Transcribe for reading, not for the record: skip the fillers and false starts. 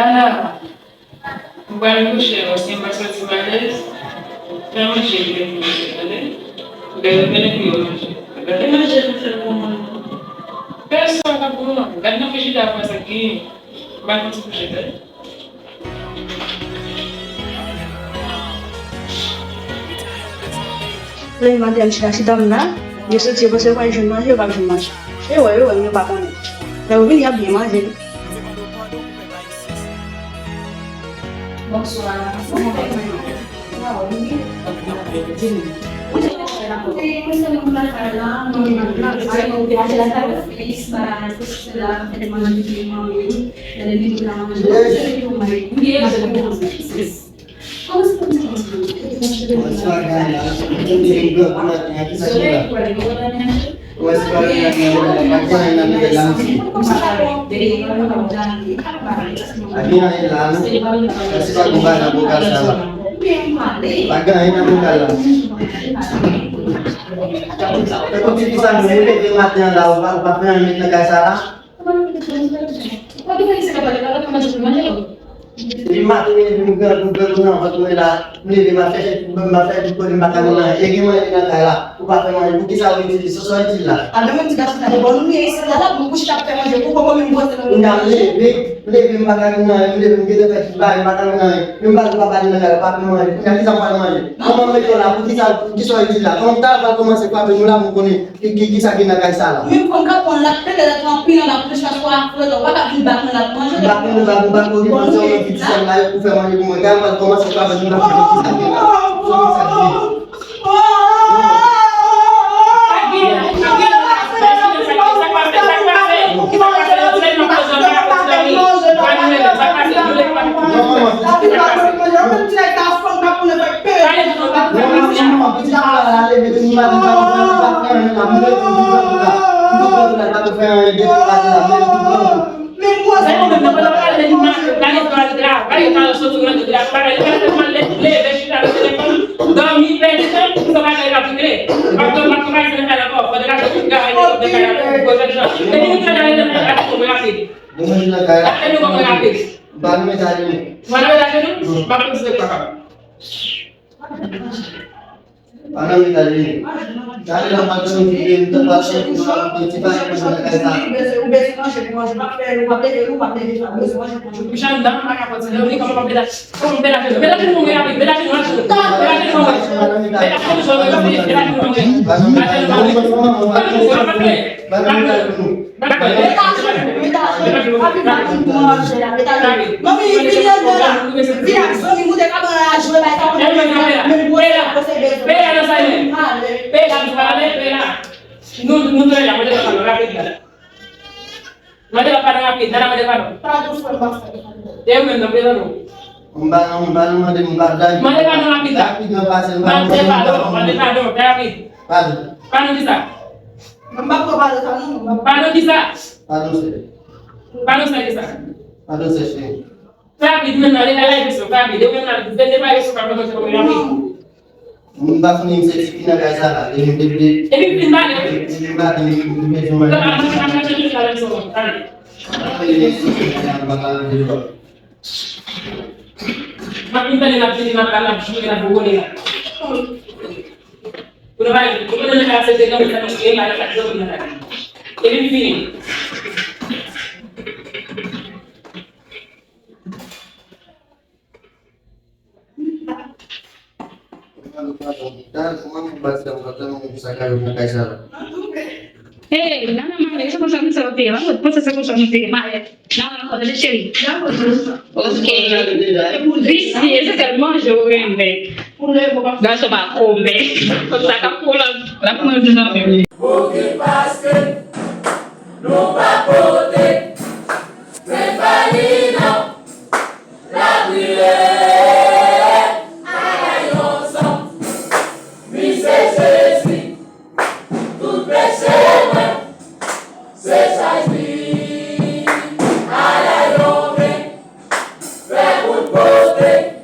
Ah, bukan kushe, você passa de várias, não é jeito de deve beneficiar hoje. Não é jeito de ser como pessoa da boa, não fez da coisa aqui, vai não se puxar.所以嘛，电池是当然，也是几个水管什么，有干什么，所以我有问有把管的，然后明天闭嘛这个。Lima tu ni Google guna waktu ni lima saya tu lima kali na yang mana ni nak lah upah pemai bukti sahaja ni sesuai cila. Ada macam tidak ada baru ni saya dah buku siap pemai je, buku kami buat tu. Undang ni lima kali na ni kita festival lima kali na lima kali na upah pemai nanti sampai mana? Kamu mereka lah bukti sesuai cila. Kamu tahu kalau masih upah pemula mungkin kisah kita kaisah. Mimi pangkat pun lah, kita dah tahu pina lah, kita sudah tahu kalau apa kat bak nak macam. Bak di mana kita lalu upah pemai mungkin kalau masih upah pemula kisah kita. Mana kita ini? Cari lah macam ni tempat kita yang mana kaisa. Misalnya dah mana apa saja, ni kalau beda, kalau beda tu mungkin apa, beda tu mana? Umbang ada dan. Mana kan orang kita? Tiga pasal. Mana ada, tapi. Panu kita. Membab pada sana. Panu kita. Panu kita. saya. Tapi mana ada besok, tapi dia mana ada besok kalau macam ni. Umbang ni saya kena kaisa lah. Ini pindah ni. Ini cuma. Makin tadi nak kalah, kita buat ni. Udah baik, kita nak kasih dengan kita mungkin ada kasih dengan. Ini begini. Kita semua membaca kata mengusahakan dengan kaisa. Hey, nada más, eso pasa en ese tema, pues esa cosa no tiene más. Nada, no, de chéri. Okay. This is el manjo vende. Gasto para comer. Saca pula, la pula de nada. Porque pasque, no va a poder, prevalino, la vida. Seja pote